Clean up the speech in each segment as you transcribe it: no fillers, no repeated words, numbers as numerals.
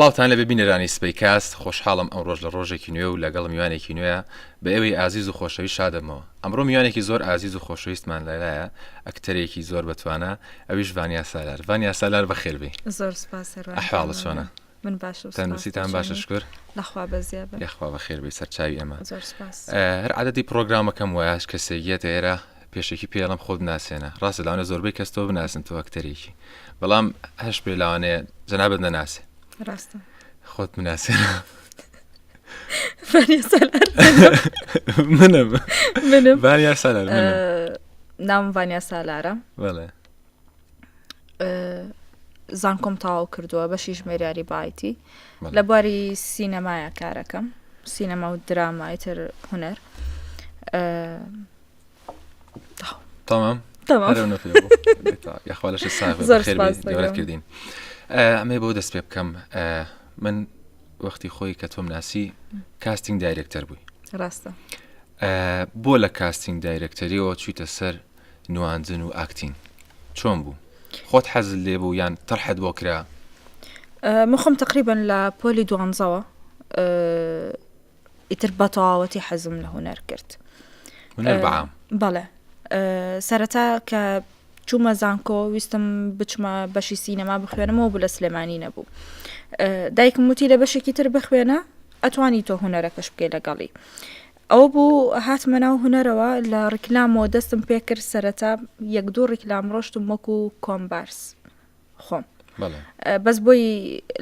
سلااوان لە ببینەرانی سپەیکاست خۆشحاڵم ئەم ڕۆژ لە ڕۆژێکی نوێ و لەگەڵ میوانێکی نوێە بە ئێوەی ئازیز و خۆشەوی شادەمەوە. ئەمڕۆ میوانێکی زۆر ئازیز و خۆشەویستمان لایلایە، ئەکتەرێکی زۆر بەتوانە، ئەویش ڤانیا سالار. ڤانیا سالار بەخێربی. زۆر سپاس. ئەحواڵە چۆنە؟ من باش. تەندروستیتان باشە شکر. لەخوا بەزیێ یخوا بەخێربی سەرچاوی ئەمە. زۆر سپاس. هەر عادەتی پرۆگرامەکەم وایە کەسێکیەت ئێرە پێشێکی پێڵم خۆت بناسێنە. ڕاستە لەوانە زۆربەی کەس تۆ بناسن تۆ ئەکتەرێکی، بەڵام هەش پێ لەوانەیە جەنابەت نەناسێ. ڕاستە. خۆت بناسێنە. ڤانیا سالار. منم. ڤانیا سالار منم. نام ڤانیا سالارە. بەڵێ. زانکۆم تەواو کردووە بەشی ژمێریاری بایتی لە بواری سینەمایە کارەکەم، سینەما و درامای تر هونەر. تمام یاخوالش ساغ کردین. ئەمێ بۆ دەست پێ بکەم، من وەختی خۆی کە تۆم ناسی کاستینگ دایرکتەر بووی. ڕاستە. بۆ لە کاستینگ دایرکتەریەوە چوویتە سەر نواندن و ئاکتینگ، چۆن بوو؟ خۆت حەزت لێ بوو یان تەرحەت بۆ کرا؟ مخم تقریبا لە پۆلی دوانزەوە ئیتر بە تەواوەتی حەزم لە هونەر کرد. هونەر بەعام؟ بەڵێ. سەرەتا کە چوومە زانکۆ ویستم بچمە بەشی سینەما بخوێنمەوە بوو لە سلێمانی نەبوو. دایکم وتی لە بەشێکی تر بخوێنە ئەتوانی تۆ هونەرەکەش بکەی لەگەڵی. ئەوە بوو هاتمە ناو هونەرەوە لە ڕیکلامەوە دەستم پێ کرد. سەرەتا یەک دوو ڕیکلام ڕۆشتم وەکو کۆمبارس خۆم، بەس بۆی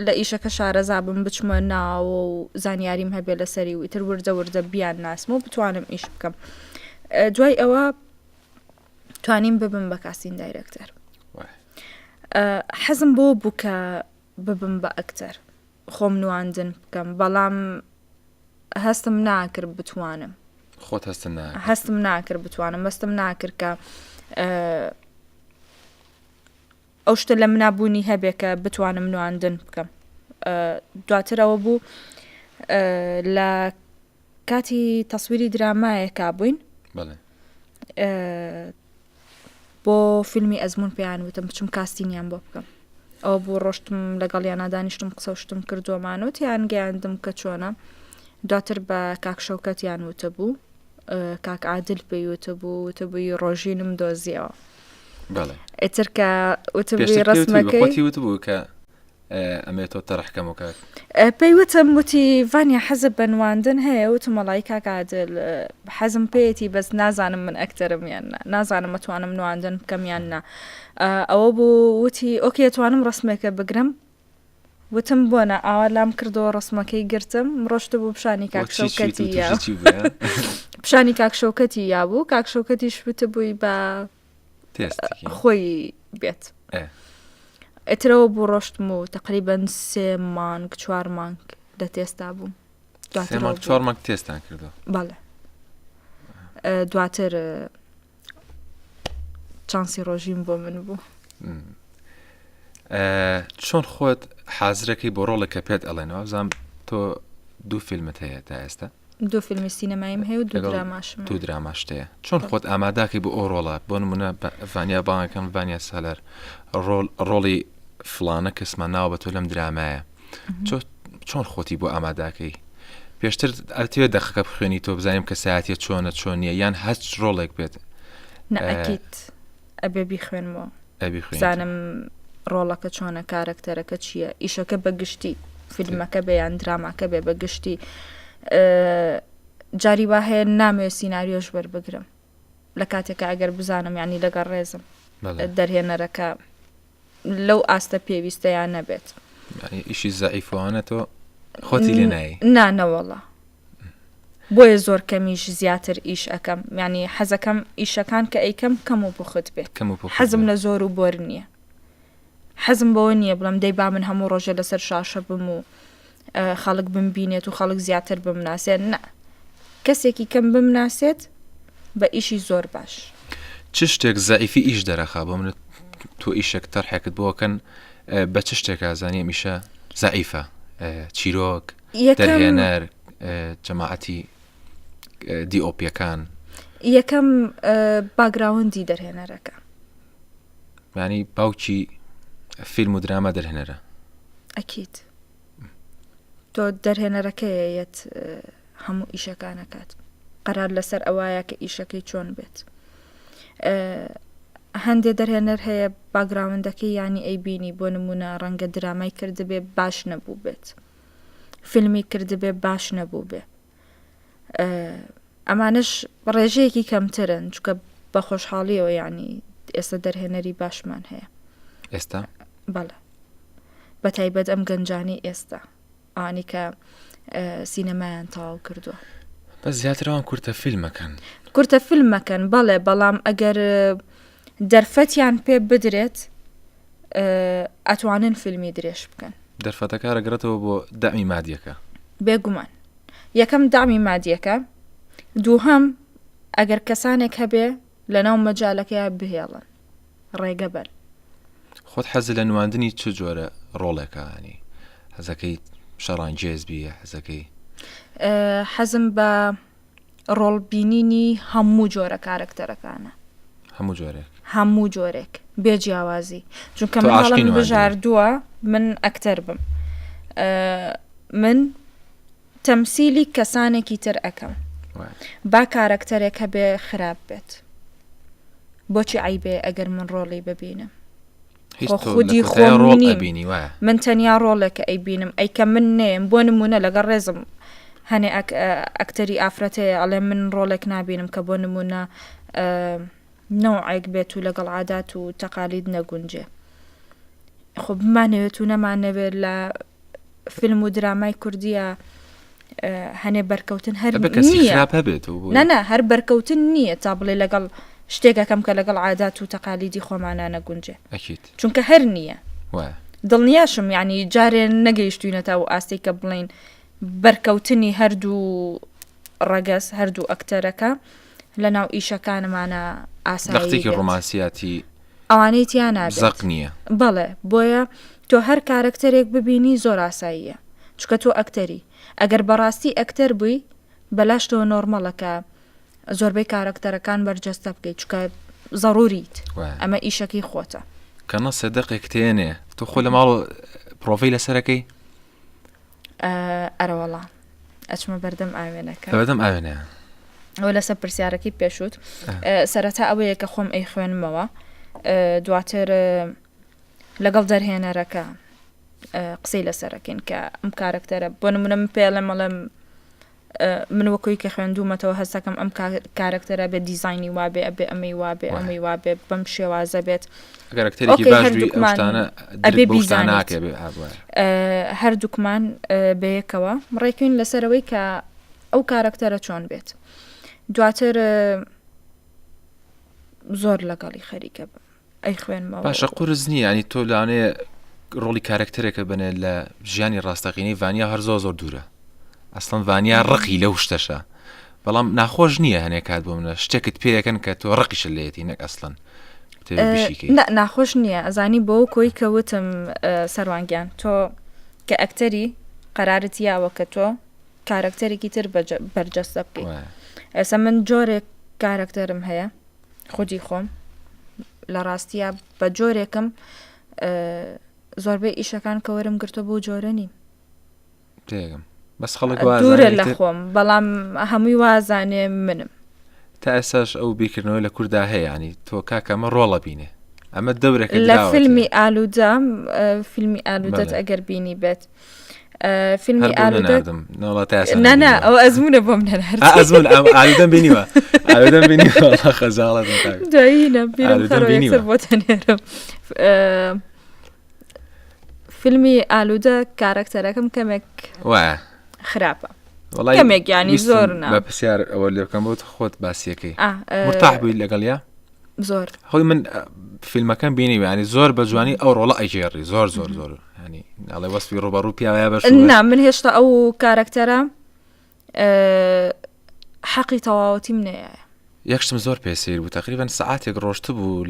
لە ئیشەکە شارەزا بم بچمە ناو و زانیاریم هەبێ لەسەری و ئیتر وردە وردە بیان ناسم و بتوانم ئیش بکەم. دوای ئەوە توانیم ببم بە کاستینگ دایرکتەر. حەزم بۆ بوو کە ببم بە ئەکتەر، خۆم نواندن بکەم، بەڵام هەستم ناکرد بتوانم. خۆت هەستم ناکرد بتوانم، هەستم ناکرد کە ئەو شتە لە منابوونی هەبێ کە بتوانم نواندن بکەم. دواترەوە بوو لە کاتی تەسویری درامایەکا بووین بۆ فیلمی ئەزمون پێیان وتم بچم کاستینیان بۆ بکەم. ئەوە بوو ڕۆشتم لەگەڵیانە دانیشتم قسە شتم کردووەمان و تیان گەیاندم کە چۆنە. دواتر بە کاک شەوکەتیان وتە بوو، کاک عادل پێی وتە بووی ڕۆژینم دۆزیەوە. ئیتر کە وتبووی ڕسمەکەی وتبوو کە ئەمێ تۆ تەڕحکەم و کاک پێی وتم وتی ڤانیا حەزت بە نواندن هەیە؟ وتم وەڵای کاک عادل حەزم پێیەتی بەس نازانم من ئەکتەرم یان نا، نازانم ئەتوانم نواندن بکەم یان نا. ئەوە بوو وتی ئۆکێ ئەتوانم ڕسمێکە بگرم. وتم بۆنە ئاوا لام کردەوە ڕسمەکەی گرتم، ڕۆشتە بوو پیشانی کاک شەوکەتی پیشانی کاک شەوکەتی یابوو. کاک شەوکەتیش وتە بووی بە خۆی بێت. ئێترەوە بوو ڕۆشتم و تقریبەن 3 مانگ 4 مانگ لە تێستا بووم. 4 مانگ تێستان کردەوە؟ بەڵێ. دواتر چانسی ڕۆژیم بۆ من بوو. چۆن خۆت حازرەکەی بۆ ڕۆڵێکە پێت ئەڵێنەوە؟ بزانم تۆ 2 فیلمت هەیە تا ئێستا؟ 2 فیلمی سینەماییم هەیە و 2 دراماشم. 2 دراماشتەیە. چۆن خۆت ئاماداکەی بۆ ئەو ڕۆڵە؟ بۆ نمونە ڤانیا باڵەکەم ڤانیا سالار ڕۆڵی فڵانە کەسمان ناوە بە تۆ لەم درامایە. چۆن خۆتی بۆ ئاماداکەی؟ پێشتر ئەتوێت دەقەکە بخوێنی تۆ بزانیم کە ساعتیە چۆنە چۆن نییە یان هەچ ڕۆڵێک بێت؟ نەئەکیت ئەبێ بیخوێنمەوە، بزانم ڕۆڵەکە چۆنە، کارەکتەرەکە چییە، ئیشەکە بەگشتی، فیلمەکە بێ یان دراماکە بێ بەگشتی. جاری وا هەیە نامەوێت سیناریۆش وەربگرم لە کاتێکە ئەگەر بزانم یانی لەگەڵ ڕێزم دەرهێنەرەکە لەو ئاستە پێویستە یان نەبێت. ئیشی زەعیفوانە تۆ خۆتی لێ نایی؟ نانەوەڵە. بۆیە زۆر کەمیش زیاتر ئیش ئەەکەم، ینی حەزەکەم ئیشەکان کە ئەیکەم کەم و بخت بێت. حەزم لە زۆر و بۆر نییە. حەزم بەوە نییە بڵم دەی با من هەموو ڕۆژە لەسەر شاشە بم و خەڵک بمبینێت و خەڵک زیاتر بمناسێت. نە، کەسێکی کەم بمناسێت بە ئیشی زۆر باش. چ شتێک زەعیفی ئیش دەرەخا بۆ من تۆ ئیشێک تەرحێکت بۆکەن بە چ شتێک ئازانیە میشە زەعیفە؟ چیرۆک، دەرهێنەر، جەماعەتی دیۆپیەکان؟ یەکەم باگراوندی دەرهێنەرەکە، ینی باوکی فیلم و درامە دەرهێنەرە. ئەکید تۆ دەرهێنەرەکەیەت هەموو ئیشەکانەکات قەرار لەسەر ئەوایە کە ئیشەکەی چۆن بێت هەندێک دەرهێنەر هەیە باگراوندەکەی ینی ئەیبینی بۆ نمونە ڕەنگە درامای کردبێ باش نەبوو بێت فیلمی کردبێ باش نەبوو بێ ئەمانش ڕێژەیەکی کەمترن چکە بە خۆشحاڵیەوە ینی ئێستا دەرهێنەری باشمان هەیە ئێستا بەڵێ بە تایبەت ئەم گەنجانی ئێستا ئانی کە سینەمایان تەواو کردووە بە زیاترەوان کورتە فیلمەکەن کورتە فیلمەکەن بەڵێ بەڵام ئەگەر دەرفەتیان پێ بدرێت ئەتوانن فیلمی درێژ بکەن دەرفەتەکە ڕەگرێتەوە بۆ دامی مادیەکە بێگومان یەکەم دامی مادیەکە دووهەم ئەگەر کەسانێک هەبێ لە ناو مەجالەکەی بهێڵن ڕێگە بەر خۆت حەز لە نواندنی چ جۆرە ڕۆڵێکانی حەزەکەی شەڕانگێز بیە حەزەکەی حەزم بە ڕۆڵبینینی هەموو جۆرە کارکتەرەکانە هەموو جۆرێک بێجیاوازی چونکە منڵم بژاردووە من ئەکتەر بم من تەمسیلی کەسانێکی تر ئەەکەم با کارکتەرێک هەبێ خراپ بێت بۆچی عیبێ ئەگەر من ڕۆڵی ببینم خودی خۆڕۆڵبینی وایە من تەنیا ڕۆڵێکە ئەیبینم ئەیکە من نێم بۆ نمونە لەگەڵ ڕێزم هەنێ ئەکتەری ئافرەتەیە ئەڵێ من ڕۆڵێک نبینم کە بۆ نمونە نەوعێک بێت و لەگەڵ عادات و تەقالید نەگونجێ خۆ بمانەوێت و نەمانەوێت لە فیلم و درامای کوردیە هەنێ بەرکەوتن هەر نەنا هەر بەرکەوتن نییە تا بڵێ لەگەڵ شتێکەکەم کە لەگەڵ عادات و تەقالیدی خۆمانانە گونجێ چونکە هەر نییە دڵنیاشم یعنی جارێ نەگەیشتوینەتە و ئاستی کە بڵین بەرکەوتنی هەردوو ڕەگەس هەردوو ئەکتەرەکە لە ناو ئیشەکانمانە ئاساییکی ڕۆمانسیاتی ئەوانەی تیانە زەق نییە بەڵێ بۆیە تۆ هەر کارکتەرێک ببینی زۆر ئاساییە چکە تۆ ئەکتەری ئەگەر بەڕاستی ئەکتەر بووی بەلاشتەوە نۆرمەڵەکە زۆربەی کارکتەرەکان بەرجەستە بکەیت چکە ضروریت ئەمە ئیشەکەی خۆتە کەنە سەدەقێک تێنێ تۆ خۆ لە ماڵ پرۆفیل لەسەرەکەی ئەرەوەڵا ئەچمە بەردەم ئاوێنەکە بەردەم ئاوێنە ئەوە لەسەر پرسیارەکەی پێشوت سەرەتا ئەوەیە کە خۆم ئەی خوێنمەوە دواتر لەگەڵ دەرهێنەرەکە قسەی لەسەرەکەین کە ئەم کارکتەرە بۆ نمونە من پێڵێ مەڵێم من وەکوی کە خوێندومەتەوە هەستەکەم ئەم کارکتەرە بێ دیزایانی وابێ ئەبێ ئەمەی وابێ ئەمەی وابێ بەم شێوازە بێت هەردووکمان بەیەکەوە ڕێکوین لەسەرەوەی کە ئەو کارکتەرە چۆن بێت دواتر زۆر لەگەڵی خەریکە بم ئەی خوێنمەوە باشە قورس نییە ینی تۆ لەوانەیە ڕۆڵی کارکتەرێکە بنێت لە ژیانی ڕاستەقینەی ڤانیا هەر زۆر دوورە ئەسڵەن ڤانیا ڕقی لەو شتەشە بەڵام ناخۆش نییە هەنێ کات بۆ منە شتێکت پێەکەن کە تۆ ڕقیش لێتی نەک ئەسڵەن ناخۆش نییە ئەزانی بۆ کۆی کەوتم سەروانگیان تۆ کە ئەکتەری قەرارت یاوە کە تۆ کارکتەرێکی تر بەرجەستە بکەیت ئێستا من جۆرێک کارکتەرم هەیە خودی خۆم لە ڕاستیە بە جۆرێکم زۆربەی ئیشەکان کە وەرم گرتە بۆ جۆرە نیم تێگەم بەس خەڵک دوورە لە خۆم بەڵام هەمووی وازانێ منم تا ئێساش ئەو بیرکردنەوەی لە کووردا هەیە ینی تۆ کاکەمە ڕۆڵە بینێ ئەمە دەورێک لە فیلمی ئالوودام فیلمی ئالوودەت ئەگەر بینی بێت فیلمی ئالوودەت نانا ئەو ئەزمونە بۆم ئەزمون ئالوودەم بینیوە ئالوودەم بینیوە خەجاڵەت دوایینە بیرم خەرەوەی بۆ تەنێرم فیلمی ئالوودە کارکتەرەکەم کەمێک خراپە کەمێک ینی زۆر بە پرسیار ئەوە لێ بکەم بۆت خۆت باسیەکەی مرتاح بووی لەگەڵیا زۆر خۆی من فیلمەکەم بینی ینی زۆر بە جوانی ئەو ڕۆڵە ئەیگێڕی زۆر زۆر زۆر ینی ناڵێ وەسپی ڕوبەڕوو پیاوەیە بەش نا من هێشتا ئەو کارکتەرە حەقی تەواوەتی منەیە یەکشتم زۆر پێسیر بوو تقریبان سعاتێک ڕۆشت بوو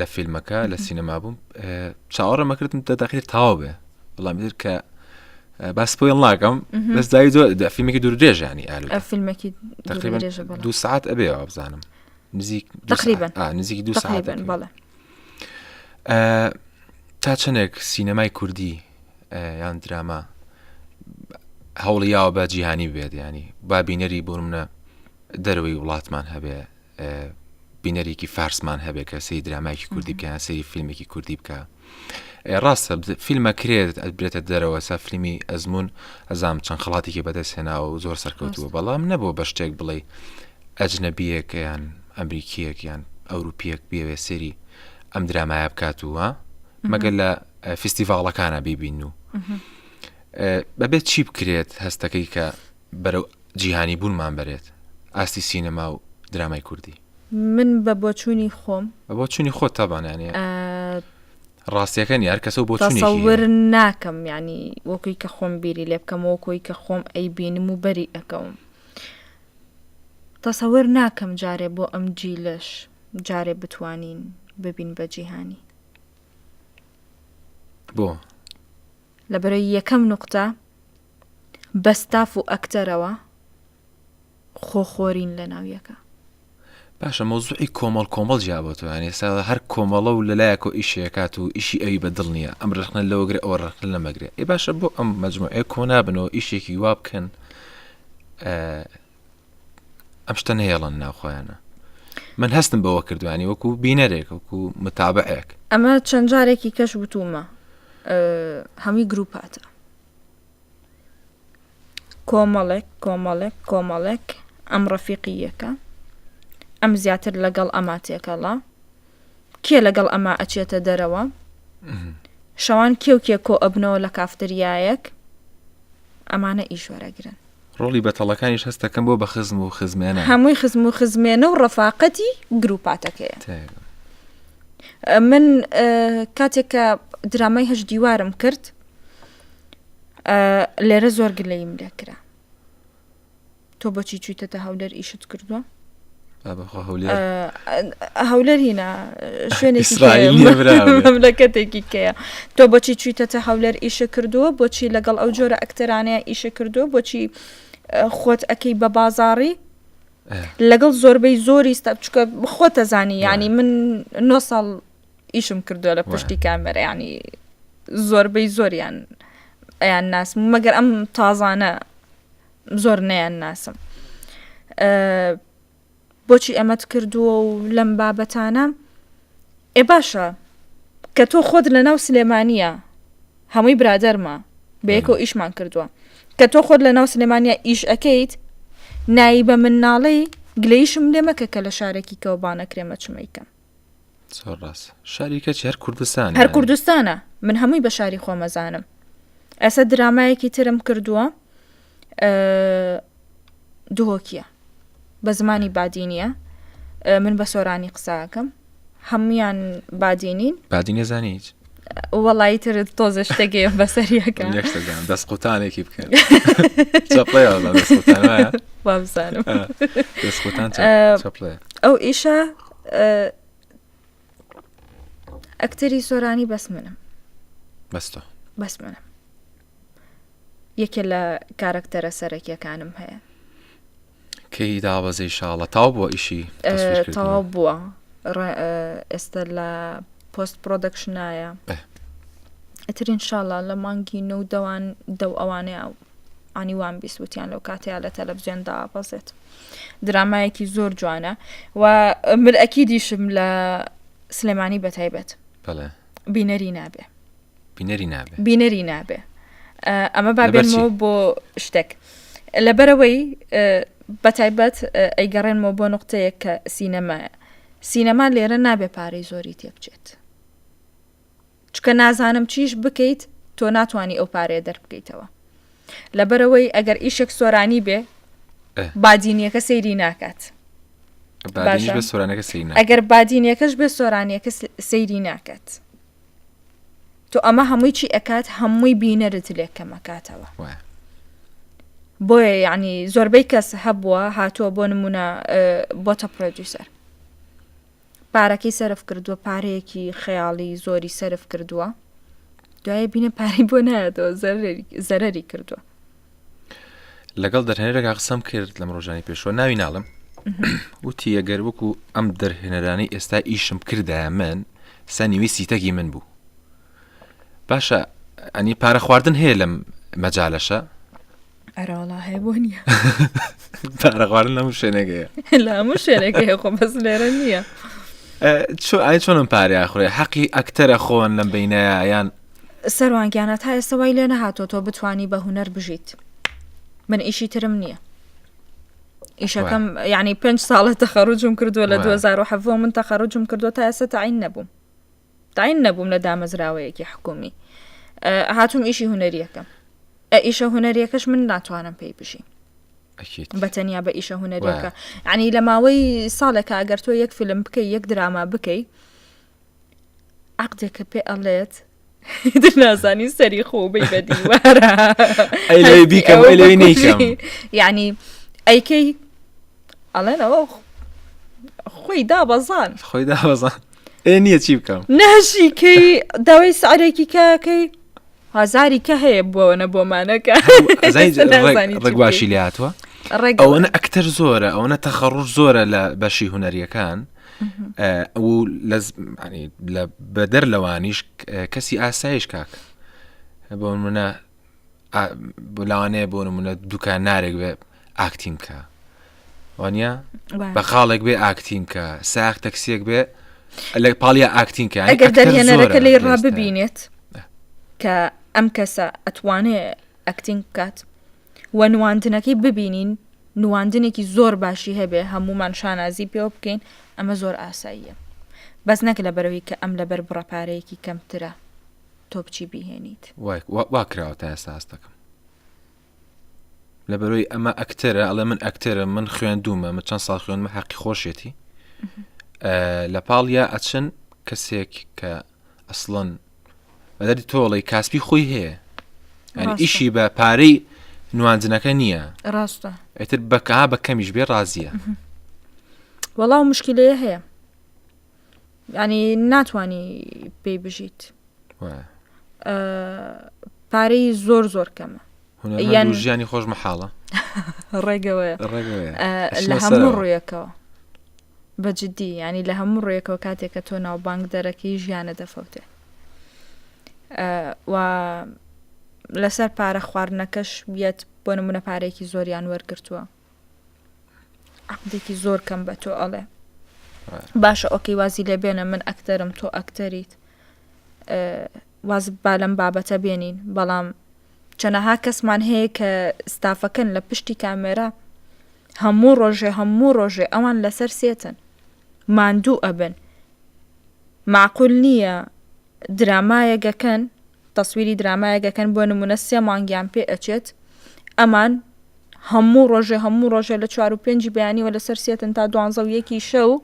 لە فیلمەکە لە سینەما بووم چاوەڕە مەکردم دەداخیر تاوا بێ بەڵام تر کە باسپۆیڵ ناکەم بەس دای زۆر فیلمێکی دوور درێژانی ئالوودە فیلمێکی تقریبان 2 ساعت ئەبێەوە بزانم نزیک نزیکی 2 ساعت بەڵێ تا چەندێک سینەمای کوردی یان دراما هەوڵیاوە بە جیهانی بێت ینی با بینەری بۆ منە دەروی وڵاتمان هەبێ بینەرێکی فارسمان هەبێ کە سەی درامایکی کوردی بکە سەی فیلمێکی کوردی بکە ڕاستە فیلمە کرێت ئەبرێتە دەرەوە سا فیلمی ئەزمون ئەزام چەند خڵاتێکی بەدەست هێناوە و زۆر سەرکەوتووە بەڵام نەبوو بە شتێک بڵێ ئەجنەبیەک یان ئەمریکیەک یان ئەوروپیەک بێوێ سەری ئەم درامایە بکات وە مەگەر لە فستیڤاڵەکانە بیبین و بەبێت چی بکرێت هەستەکەی کە بەرەو جیهانی بوونمان بەرێت ئاستی سینەما و درامای کوردی من بە بۆچوونی خۆم بۆ چوونی خۆت تابانیانە ڕاستیەکەنی هەر کەسە بۆ تەسەور ناکەم ینی وەکوی کە خۆم بیری لێ بکەم وەکوی کە خۆم ئەی بینم و بەری ئەەکەم تەسەور ناکەم جارێ بۆ ئەم جیلش جارێ بتوانین ببین بە جیهانی بۆ لەبەرەوەی یەکەم نوقتە بەستاف و ئەکتەرەوە خۆخۆرین لە ناویەکە باشە مۆزوعی کۆمەڵ جیابەوە ینی ئێستا هەر کۆمەڵە و لەلایەک و ئیشەکات و ئیشی ئەوی بە دڵ نییە ئەم ڕخنە لەوەگرێ ئەوە ڕخن لەمەگرێ ئێ باشە بۆ ئەم مەجموعەیە کۆ نابنەوە ئیشێکی وا بکەن ئەم شتە نهێڵن ناوخۆیانە من هەستم بەوە کردوانی وەکو بینەرێک وەکو متابعێک ئەمە چەند جارێکی کەش وتومە هەمی گروپاتە کۆمەڵێک ئەم ڕەفیقیەکە ئەم زیاتر لەگەڵ ئەما تێکەڵا کێ لەگەڵ ئەما ئەچێتە دەرەوە شەوان کێ کۆ ئەبنەوە لە کافتریایەک ئەمانە ئیشوەرەگرن ڕۆڵی بەتەڵەکانیش هەستەکەم بۆ بە خزم و خزمێنە هەمووی خزم و خزمێنە و ڕەفاقەتی گروپاتەکەیە من کاتێک کە درامای هەش دیوارم کرد لێرە زۆر گلەیم لێکرا تۆ بۆچی چوویتەتە هەولەر ئیشت کردووە هەولەر هینە شوێنێکی مەملەکەتێکی کەیە تۆ بۆچی چوویتەتە هەولەر ئیشە کردووە بۆچی لەگەڵ ئەو جۆرە ئەکتەرانەیە ئیشە کردووە بۆچی خۆت ئەەکەی بە بازاڕی لەگەڵ زۆربەی زۆری چکە خۆتە زانی ینی من 9 ساڵ ئیشم کردووە لە پشتی کامێرە ینی زۆربەی زۆریان ئەیان ناسم مەگەر ئەم تازانە زۆر نەیان ناسم بۆچی ئەمەت کردووە و لەم بابەتانە باشە کە تۆ خۆت لە ناو سلێمانیە هەمووی برادەرمە بەیەکەوە ئیشمان کردووە کە تۆ خۆت لە ناو سلێمانیا ئیش ئەەکەیت نایی بە منناڵی گلەیشم لێ مەکە کە لە شارێکی کەوبانە کرێمە چمەیکەم زۆر ڕاست شاریکەی هەر کوردستان هەر کوردستانە من هەمووی بە شاری خۆمەزانم ئەسە درامایەکی ترم کردووە دهۆکیە بە زمانی بادینیە من بە سۆرانی قساکەم هەمویان بادینین بادینە زانیت وەڵی ترت تۆزە شتێکی بەسەریەکە دەست قوتانێکی بکەن وابزانم چەپڵێ ئەو ئیشە ئەکتەری سۆرانی بەس منم بەس منم یەکێ لە کارکتەرە سەرەکیەکانم هەیە کەی داوەزەی شاڵە تاو بووە ئیشی تاوا بووە ئێستا لە پۆست پرۆدەکشنایە ئەترین شاڵە لە مانگی نە دەو ئەوانەیە ئانیوان بیسووتیان لەو کاتەیە لە تەلەڤیزیۆندا بەزێت درامایەکی زۆر جوانە و من ئەکیدیشم لە سلێمانی بەتایبەت بینەری نابێ ئەمە بابێنمەوە بۆ شتێک لەبەرەوەی بەتایبەت ئەیگەڕێنمەوە بۆ نقطەیەک کە سینەما لێرە نابێ پارەی زۆری تێبچێت چکە نازانم چیش بکەیت تۆ ناتوانانی ئەو پارەیە دەربکەیتەوە لەبەرەوەی ئەگەر ئیشێک سۆرانی بێ بادینیەکە سەیری ناکات ئەگەر بادینیەکەش بێ سۆرانیەکە سەیری ناکات تۆ ئەمە هەمووی چی ئەکات هەمووی بینەرت لێکەمەکاتەوە بۆیە یعنی زۆربەی کەس هەبووە هاتووە بۆ نمونە بۆتە پرۆدیوسەر پارەکەی سەرف کردووە پارەیەکی خەیاڵی زۆری سەرف کردووە دوایە بینە پارەی بۆ نایەتەوە زەرەری کردووە لەگەڵ دەرهێنەرێکا قسەم کرد لەم ڕۆژانی پێشەوە ناوی ناڵم وتی ئەگەر وەکو ئەم دەرهێنەرانی ئێستا ئیشم کردایە من سەنیوی سیتەکی من بوو باشە ئەنی پارە خواردن هەیە لەم مەجالەشە ئەراڵا هەیە بۆ نییە پارەخواردن لەموو شوێنێکەیە لە هەموو شوێنێکەیە خۆ بەس لێرە نییە چۆنم پارێ خوێ حەقی ئەکتەرە خۆن لەم بینایە یان سەروانگیانە تا ئێستا وای لێ نەهاتۆ تۆ بتانی بە هوەر بژیت من ئیشی ترم نییە ئیشەکەم یعنی 5 ساڵە تەخەڕوجم کردووە لە 2007 من تەخەڕوجم کردو تا ئێستا تعین نەبووم لە دامەزراوەیەکی حکومی هاتووم ئیشی هوەریەکەم ئیشە هوەریەکەش من ناتوانم پێی بژی بەتەنیا بە ئیشە هوەریەکە ینی لە ماوەی ساڵێکە ئەگەر تۆ یەک فیلم بکەی یەک دراما بکەی عقدێکە پێ ئەڵێت نازانی سەری خۆبەی بە دیوارە ئەی بیکەم ئەی نیکەم یعنی ئەیکەی ئەڵێنەوە خۆی دابەزان نییە چی بکەم نەشیکەی داوای سعرێکی کاکەی هازاری کە هەیە بۆەوەنە بۆمانەکە ڕێگواشی لێ هاتووە ئەوەنە ئەکتەر زۆرە ئەوەنە تەخەڕوج زۆرە لە بەشی هوەریەکان لە بەدەر لەوانیش کەسی ئاسایش کاکە بۆ منە لەوانەیە بۆ منە دوکان نارێک بێ ئاکتیم کە وانە بە خاڵێک بێ ئاکتیم کە ساخ تەکسیەک بێ لە پاڵیا ئاکتین کە ئەگەر دەرهێنەرەکە لێ ڕاببینێت کە ئەم کەسە ئەتوانێت ئەکتین بکات و نواندنەکەی ببینین نواندنێکی زۆر باشی هەبێ هەمومان شانازی پێوە بکەین ئەمە زۆر ئاساییە بەس نەک لە بەرەوەی کە ئەم لەبەر بڕەپارەیەکی کەمترە تۆ بچی بیهێنیت وا کراوە تا ئێستا ئاستەکەم لە بەرەوەی ئەمە ئەکتەرە ئەڵێ من ئەکتەرە من خوێندومە من چەند ساڵ خوێنمە حەقی خۆشێتی لە پاڵیا ئەچن کەسێک کە ئەسڵەن بەدەری تۆڵی کاسبی خۆی هەیە ئیشی بە پارەی نواندنەکە نییە ڕاستە ئێتر بەکە بە کەمیش بێ ڕازیە وەڵاو مشکلەیە هەیە ینی ناتوانی پێی بژیت پارەی زۆر کەمە ژیانی خۆش مەحاڵە ڕێگەوەیە لە هەموو ڕوویەکەوە بەجددی ینی لە هەموو ڕێیەکەوە کاتێککە تۆ ناو بانک دەرەکەی ژیانە دەفەوتێ و لەسەر پارە خواردنەکەش بێت بۆ نمونە پارێکی زۆریان وەرگرتووە عقدێکی زۆر کەم بە تۆ ئەڵێ باشە ئۆکەی وازی لێ بێنە من ئەکتەرم تۆ ئەکتەریت واز با لەم بابەتە بێنین بەڵام چەنەها کەسمان هەیە کە ستافەکەن لە پشتی کامێرا هەموو ڕۆژێ ئەوان لەسەر سێتن ماندوو ئەبن معقول نییە درامایەگەکەن تەسویری درامایەگەکەن بۆ نمونە 3 مانگیان پێ ئەچێت ئەمان هەموو ڕۆژێ لە 4 و 5 بەیانیوە لەسەر سێتن تا 12 شەو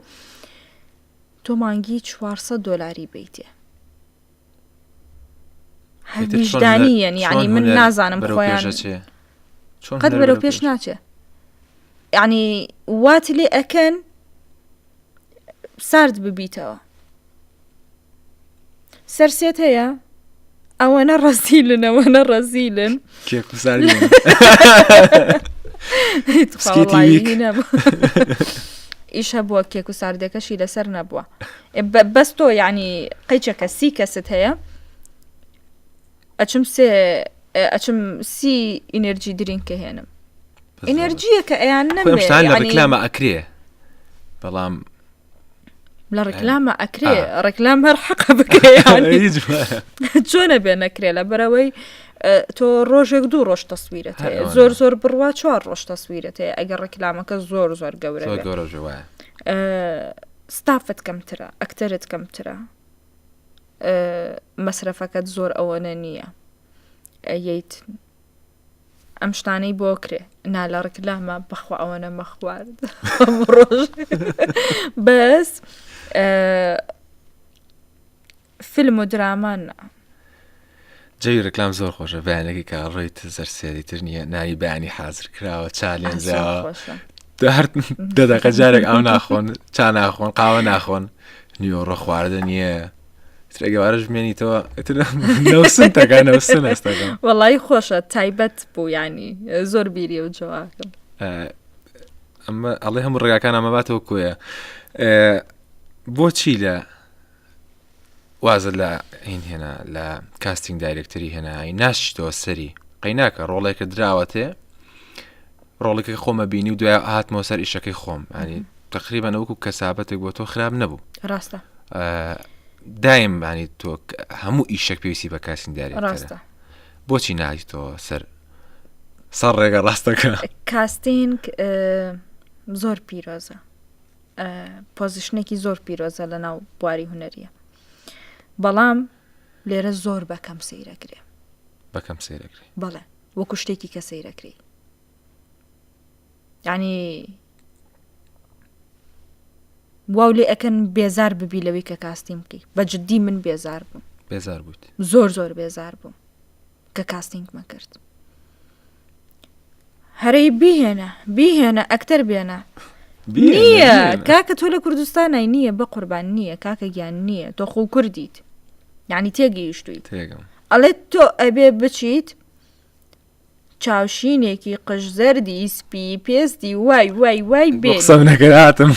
تۆ مانگی $400 بیتێ هەویژدانیەن یعنی من نازانم خۆیان قەت بەرەو پێش ناچێ یعنی وات لێ ئەکەن سارد ببیتەوە سەرسێت هەیە ئەوەنە ڕەزیلن ئیشە بووە کێک و ساردەکەشی لەسەر نەبووە بەس تۆ یعنی قەیچەکە 30 کەست هەیە ئەچم 30 ئینەرجی درینکە هێنم ئینەرجیەکە ئەیان نەمێ لە ڕکلامە ئەکرێ بەڵام لە ڕکلامە ئەکرێ ڕکلام هەر حەقە بکەیان چۆنە بێ نەکرێ لە بەرەوەی تۆ ڕۆژێک 2 ڕۆژ تەسویرت هەیە زۆر بڕوا 4 ڕۆژ تەسویرت هەیە ئەگەر ڕکلامەکە زۆر گەورە ستافت کەمترە ئەکتەرت کەمترە مەسرەفەکەت زۆر ئەوەنە نییە ئەیت ئەم شتانەی بۆ کرێ نا لە ڕکلامە بەخوا ئەوەنە مەخوارد ڕۆژ بەس فیلم و درامان جەوی ڕکلام زۆر خۆشە بەیانێکی کە ڕێیت زەرسێری تر نییە ناوی بەیانی حازر کراوە چالێنجاوە هەر دەدەقە جارێک ئەو ناخۆن چا ناخۆن قاوە ناخۆن نیۆڕە خواردە نییە ترێگەوارە ژمێنیتەوە نەوسن هەستەکەم وەڵی خۆشە تایبەت بوو ینی زۆر بیری و جواکەم ئەمە ئەڵێ هەموو ڕێگاکان ئەمەباتەوە کۆیە بۆچی لە وازە لە ئین هێنا لە کاستینگ دایرکتری هێنایی ناشتەوە سەری قەیناکە ڕۆڵێکە دراوەتێ ڕۆڵێکی خۆمە بینی و دوای هاتمەوە سەر ئیشەکەی خۆم ینی تقریبا ئەوکو کەسابەتێک بۆ تۆ خراپ نەبوو ڕاستە دایم ینی تۆ هەموو ئیشەک پێویستی بە کاسینداری ڕاستە بۆچی نایتەوە سەر ڕێگە ڕاستەکە کاستینگ زۆر پیرۆزە پۆزیشنێکی زۆر پیرۆزە لە ناو بواری هونەریە بەڵام لێرە زۆر بەکەم سەیرەکرێ بەکەم سەیرەکرێ بەڵێ وەکو شتێکی کە سەیرەکری یعنی واو لێ ئەکەن بێزار ببی لەوەی کە کاستیم بکەی بە جددی من بێزار بووم بێزار بوویت زۆر بێزار بووم کە کاستینگمە کرد هەرەی بیهێنە ئەکتەر بێنە نییە کاکە تۆ لە کوردستانای نییە بە قوربان نییە کاکە گیان نییە تۆ خۆ کوردیت یعنی تێگەیشتویت ئەڵێ تۆ ئەبێ بچیت چاوشینێکی قژزەردی سپی پێستی وای بێ قسەم نەکەهاتم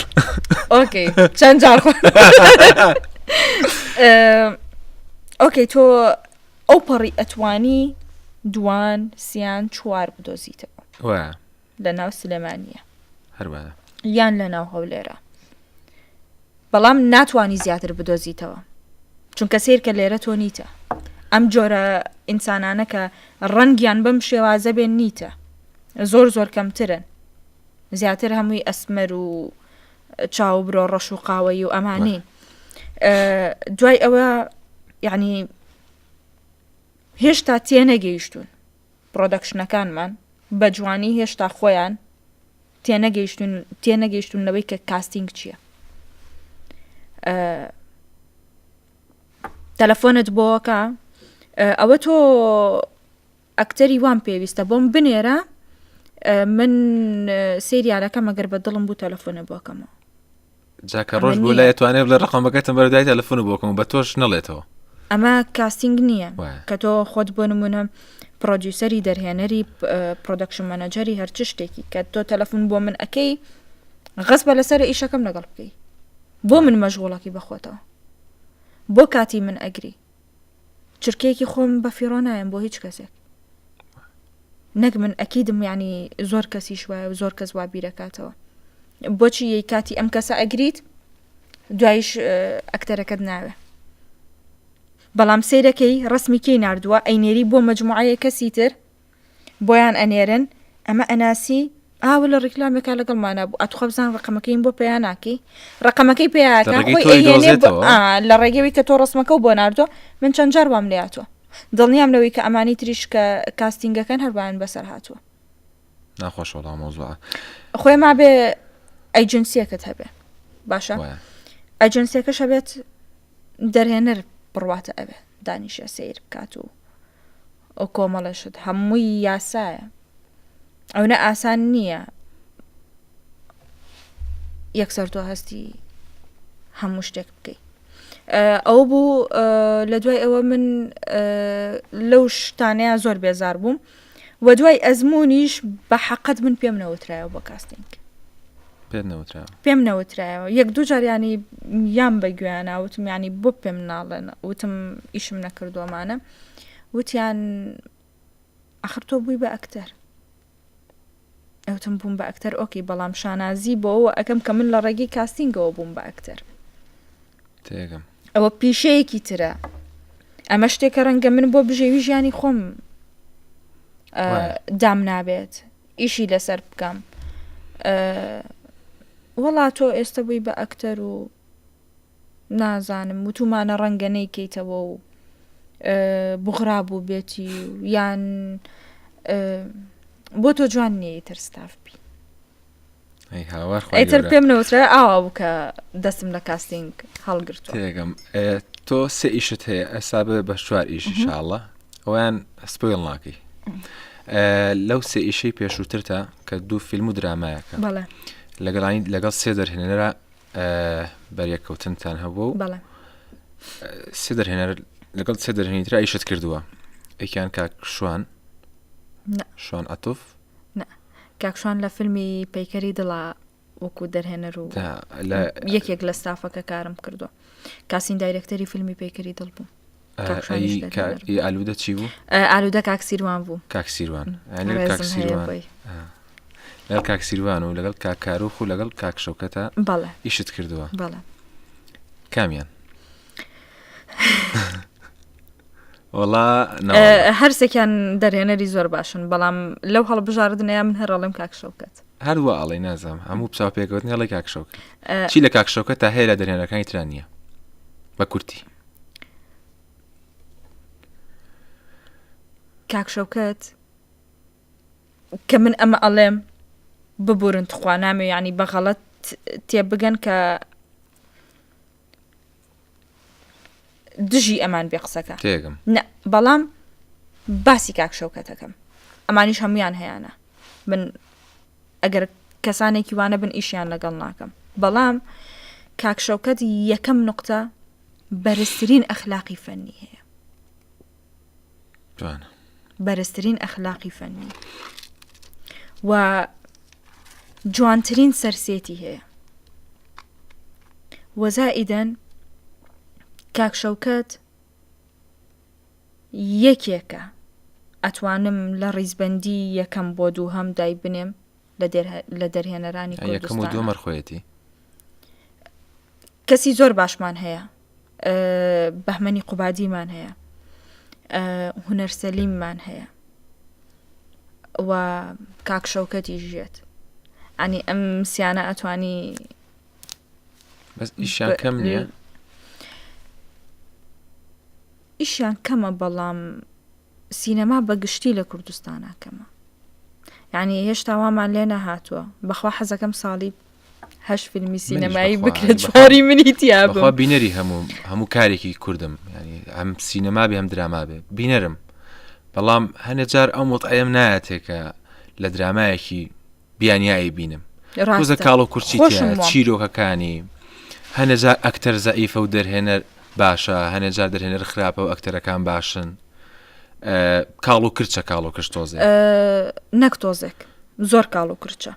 ئۆکەی چەند جار ئۆکەی تۆ ئەو پەڕی ئەتوانی دوان سیان چوار بدۆزیتەوە لە ناو سلێمانیە هەروە یان لە ناو هەولێرە بەڵام ناتوانی زیاتر بدۆزیتەوە چونکە سیرکە لێرە تۆ نیتە ئەم جۆرە ئینسانانە کە ڕەنگیان بەم شێوازە بێن نیتە زۆر کەمترن زیاتر هەمووی ئەسمەر و چاو برۆ ڕەش و قاوەی و ئەمانین دوای ئەوە یعنی هێشتا تێنەگەیشتون پرۆدەکشنەکانمان بە جوانی هێشتا خۆیان تێنەگەیشتونەوەی کە کاستینگ چییە تەلەفۆنت بۆکە ئەوە تۆ ئەکتەری وان پێویستە بۆم بنێرە من سریالەکەم ئەگەر بە دڵم بوو تەلەفۆنە بۆکەمەوە جاکە ڕۆژ بوو لە ئەتوانێت لە ڕقمەکەتم بەردای تەلەفۆن بۆکەم بە تۆش نەڵێتەوە ئەمە کاستینگ نییە کە تۆ خۆت بۆ نمونە پرۆدیوسەری دەرهێنەری پرۆدەکشن مەنەجەری هەرچ شتێکی کە تۆ تەلەفۆن بۆ من ئەەکەی غەسبە لەسەر ئیشەکەم لەگەڵ بکەی بۆ من مەشغوڵەکی بەخۆتەوە بۆ کاتی من ئەگری چرکەیەکی خۆم بە فیڕۆ نایم بۆ هیچ کەسێک نەک من ئەکیدم ینی زۆر کەسی شوایە و زۆر کەس وا بیرەکاتەوە بۆچی یەی کاتی ئەم کەسە ئەگریت دوایش ئەکتەرەکەت ناوێ بەڵام سیرەکەی ڕسمیکەی نردووە ئەینێری بۆ مەجموعەیە کەسی تر بۆیان ئەنێرن ئەمە ئەناسی ئاوە لە ڕیکلامێکا لەگەڵمانە بوو ئەتوخە بزان ڕقمەکەیم بۆ پێیانناکی ڕقمەکەی پێیاکە لە ڕێگەوی کە تۆ ڕسمەکە و بۆ نردۆ من چەند جار وام لاتوە دڵنیام لەوەی کە ئەمانی تریش کە کاستینگەکەن هەربیان بەسەر هاتووە ناخۆشەوەڵام مۆزوع خۆی ما بێ ئەیجنسیەکەت هەبێ باشە ئەجنسیەکەش هەبێت دەرهێنەر بڕواتە ئەوێ دانیشە سیر بکات و ئەو کۆمەڵەشت هەمووی یاسایە ئەو نە ئاسان نییە یەکسەر تۆ هەستی هەموو شتێک بکەیت ئەو بوو لە دوای ئەوە من لەو شتانەیە زۆر بێزار بووم و دوای ئەزممویش بە حەقت من پێم نەوترایەوە بۆ کاستینگ پێم نەوترایەوە یەک دوو جاریانی یان بە گوێیانە وتم ینی بۆ پێم ناڵێن وتم ئیشم نەکردووەمانە وتیان ئەخر تۆ بووی بە ئەکتەر ئەوتم بووم بە ئەکتەر ئۆکی بەڵام شانازی بۆەوە ئەەکەم کە من لە ڕێگەی کاستینگەوە بووم بە ئەکتەر ئەوە پیشەیەکی ترە ئەمە شتێکە ڕەنگە من بۆ بژێوی ژیانی خۆم دام نابێت ئیشی لەسەر بکەم وەڵا تۆ ئێستا بووی بە ئەکتەر و نازانم وتومانە ڕەنگە نەیکەیتەوە و بغرابوو بێتی و یان بۆ تۆ جوان نییە ترستاف بی ئەیتر پێم نەوترە ئاوا بوو کە دەستم لە کاستینگ هەڵگرتووە تێگەم تۆ سێ ئیشت هەیە ئەسا بێ بە چوار ئیش ئینشاءڵڵا ئەویان سپۆیڵ ناکەی لەو سێ ئیشەی پێشووترتە کە دوو فیلم و درامایەکە لەگەڵ سێ دەرهێنەرە بەریەکەوتنتان هەبوو و سێ دەرهێنەر لەگەڵ سێ دەرهێنیترا ئیشت کردووە ئەیکیان کاک شوان ئەتوف کاکشوان لە فیلمی پەیکەری دڵا وەکو دەرهێنەر و یەکێک لە ستافەکە کارم کردووە کاسین دایرەکتەری فیلمی پەیکەری دڵ بوو ئالوودە چی بوو؟ ئالوودە کاکسیروان بوو کاکسیروان لەگەڵ کاک سیروان و لەگەڵ کاک کاروخ و لەگەڵ کاک شەوکەتە بەڵێ ئیشت کردووە بەڵێ کامیان وەڵا هەرسێکیان دەرهێنەری زۆر باشن بەڵام لەو هەڵبژاردنەیە من هەرەڵم کاک شەوکەت هەروە ئەڵێ نازام هەموو پسا پێکەوتنی هەڵی کاک شەوکەت چی لە کاک شەوکەت تا هەیە لە دەرهێنەکانی تران نییە بە کورتی کاک شەوکەت کە من ئەمە ئەڵێم ببورن تخوا نامێ یعنی بەغەڵەت تێبگەن کە دژی ئەمان بێ قسەکە تێگەم بەڵام باسی کاک شەوکەتەکەم ئەمانیش هەمویان هەیەە من ئەگەر کەسانێکی وانە بن ئیشیان لەگەڵ ناکەم بەڵام کاک شەوکەت یەکەم نقطە بەرزترین ئەخلاقی فەنی هەیە جوانە بەرزترین ئەخلاقی فەنی و جوانترین سەرسێتی هەیە وەزائیدەن کاک شەوکەت یەکێکە ئەتوانم لە ڕیزبەندی یەکەم بۆ دوو هەم دای بنێم لە دەرهێنەرانی یەکەم و دووەمەر خۆیەتی کەسی زۆر باشمان هەیە بەهمەنی قوبادیمان هەیە هونەر سەلیممان هەیە و کاک شەوکەتی ژێت ئەنی ئەم سیانە ئەتوانی بەس ئیشیان کەم نییە ئیشیان کەمە بەڵام سینەما بەگشتی لە کوردستانە کەمە یعنی هێشتا وامان لێ نەهاتووە بەخوا حەزەکەم ساڵی 8 فیلمی سینەمایی بکرێت چواری منی تیا بەخوا بینەری هەموو کارێکی کوردم ینی ئەم سینەما بێ هەم دراما بێ بینەرم بەڵام هەنێ جار ئەو مۆتعەم نایەتێکە لە درامایەکی بیانیایی بینم ڕۆزە کاڵ و کورچی چیرۆکەکانی هەنێ جار ئەکتەر زەئیفە و دەرهێنەر باشە هەنێ جار دەرهێنەر خراپە و ئەکتەرەکان باشن کاڵ و کرچە کاڵ و کرچ تۆزێ نەک تۆزێک زۆر کاڵ و کرچە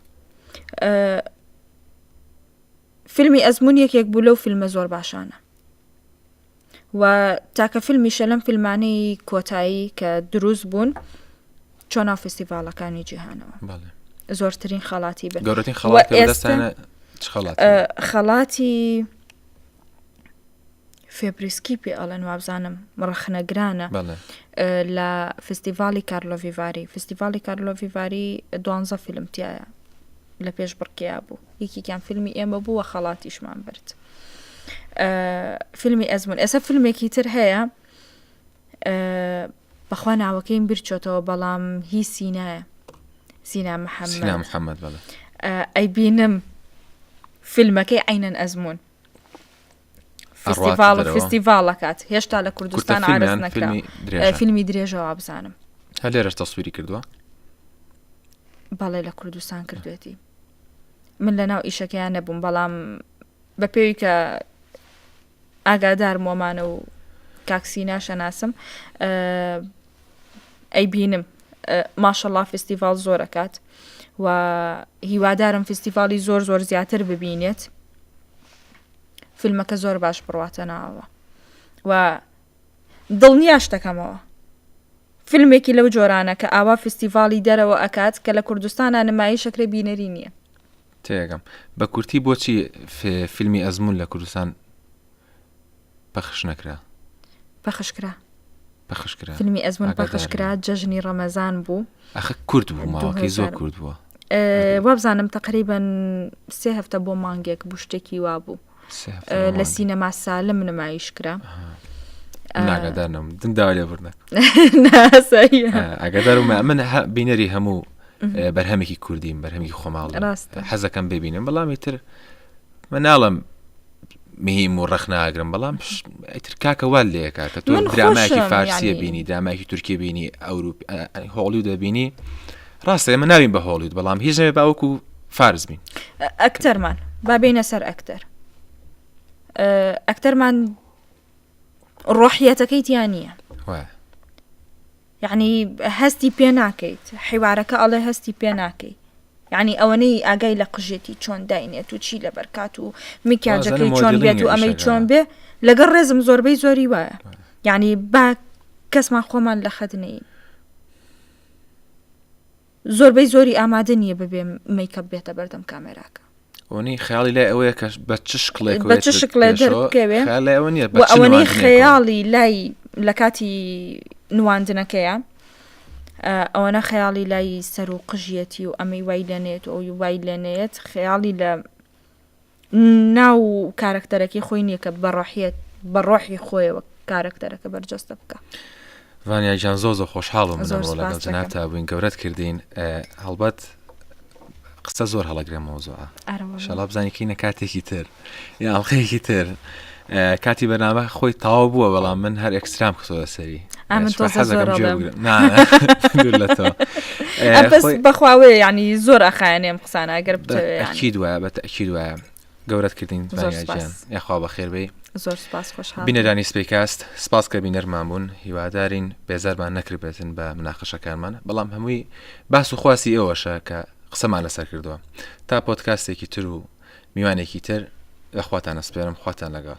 فیلمی ئەزمون یەکێک بوو لەو فیلمە زۆر باشانە و تاکە فیلمیشە لەم فیلمانەی کۆتایی کە دروست بوون چۆن ناو فستیڤالەکانی جیهانەوە زۆرترین خەڵاتی بن گەورەترین خەڵاتە خەڵاتی فێبریسکی پێ ئەڵەن وابزانم ڕەخنەگرانە لە فستیڤالی کارلۆڤیڤاری فستیڤالی کارلۆڤیڤاری 12 فیلمتیایە لە پێش بڕکیا بوو یەکێکیان فیلمی ئێمە بووە خەڵاتیشمان برد فیلمی ئەزمون ئێستا فیلمێکی تر هەیە بەخوا ناوەکەیم برچۆتەوە بەڵام هی سینایە سینا محەممەد ئەی بینم فیلمەکەی عینەن ئەزمون فستیڤالەکات هێشتا لە کوردستان عارض نەکرا فیلمی درێژەوە بزانم هە لێرەش تەسویری کردووە بەڵێ لە کوردستان کردوێتی من لە ناو ئیشەکەیان نەبووم بەڵام بە پێوی کە ئاگادار مۆمانە و کاکسینا شەناسم ئەی بینم ماشەڵڵا فستیڤال زۆرەکات و هیوادارم فستیڤالی زۆر زیاتر ببینێت فیلمەکە زۆر باش بڕواتە ناوە و دڵنیا شتەکەمەوە فیلمێکی لەو جۆرانە کە ئاوا فستیڤالی دەرەوە ئەکات کە لە کوردستانە نمایی شەکرە بینەری نییە تێگەم بە کورتی بۆچی فیلمی ئەزمون لە کوردستان پەخش نەکرا پەخشکرا فیلمی ئەزمون پەخشکرا جەژنی ڕەمەزان بوو ئەخە کورد بوو ماوەکەی زۆر کورد بووە وابزانم تقریبا 3 هەفتە بۆ مانگێک بوو شتێکی وا بوو لە سینەما سالم نمایشکرا ناگادارنم دندا لێ بردنە ئەگەدار من بینەری هەموو بەرهەمێکی کوردیم بەرهەمی خۆماڵ حەزەکەم ببینم بەڵامی تر مناڵم مهم و ڕخ ناگرم بەڵام ئیتر کاکە وا لێکا کە تۆ درامایکی فارسیە بینی درامایکی تورکی بینی ئەوروپ هۆڵیوود دەبینی ڕاستە ئێمە ناوین بە هۆڵیوود بەڵام هیچ نەبێ باوەکو فارس بین ئەکتەرمان با بینە سەر ئەکتەرمان ڕۆحیەتەکەی تیان نییە یعنی هەستی پێ ناکەیت حیوارەکە ئەڵێ هەستی پێ ناکەی یعنی ئەوەنەی ئاگای لە قژێتی چۆن داینێت و چی لە بەرکات و میکیاجەکەی چۆن بێت و ئەمەی چۆن بێ لەگەڵ ڕێزم زۆربەی زۆری وایە یعنی با کەسمان خۆمان لە خەدنەی زۆربەی زۆری ئامادە نییە ببێ میکەپ بێتە بەردەم کامێراکە ونی خیاڵی لای ئەوەیە کە بە چ شکڵێک بە چ شکلێ دەربکەوێ ئەوە نیە و ئەوەنەی خەیاڵی لای لە کاتی نواندنەکەیە ئەوەنە خەیاڵی لای سەر و قژیەتی و ئەمەی وای لێنێت و ئەوی وای لێنێت خەیاڵی لە ناو کارکتەرەکەی خۆی نییە کە بە ڕۆحی خۆیەوە کارکتەرەکە بەرجەستە بکە. وانیا جان زۆ خۆشحاڵم لەگەڵ جنابتا بووین گەورەت کردین هەڵبەت قسە زۆر هەڵەگرێ مۆزوعە شەڵا بزانیکەینە کاتێکی تر یا ئەڵقەیەکی تر کاتی بەرنامە خۆی تاوا بووە بەڵام من هەر ئەکسترام کسۆە سەری بەخواوێ ینی زۆر ئەخایانێم قسانە ئەگەر ئەکید وایە بە ئەکید وایە گەورەت کردین ڤانیاجیان یاخوا بەخێربەی زۆر سپاس خۆشحاڵ بینەرانی سپیکاست سپاس کە بینەرمان بوون هیوادارین بێزارمان نەکردبێتن بە مناقەشەکانمان بەڵام هەمووی باس و خواسی ئەوەشە کە قسەمان لەسەر کردووە تا پۆدکاستێکی تر و میوانێکی تر لە خواتان ئەسپێرم خواتان لەگەڵ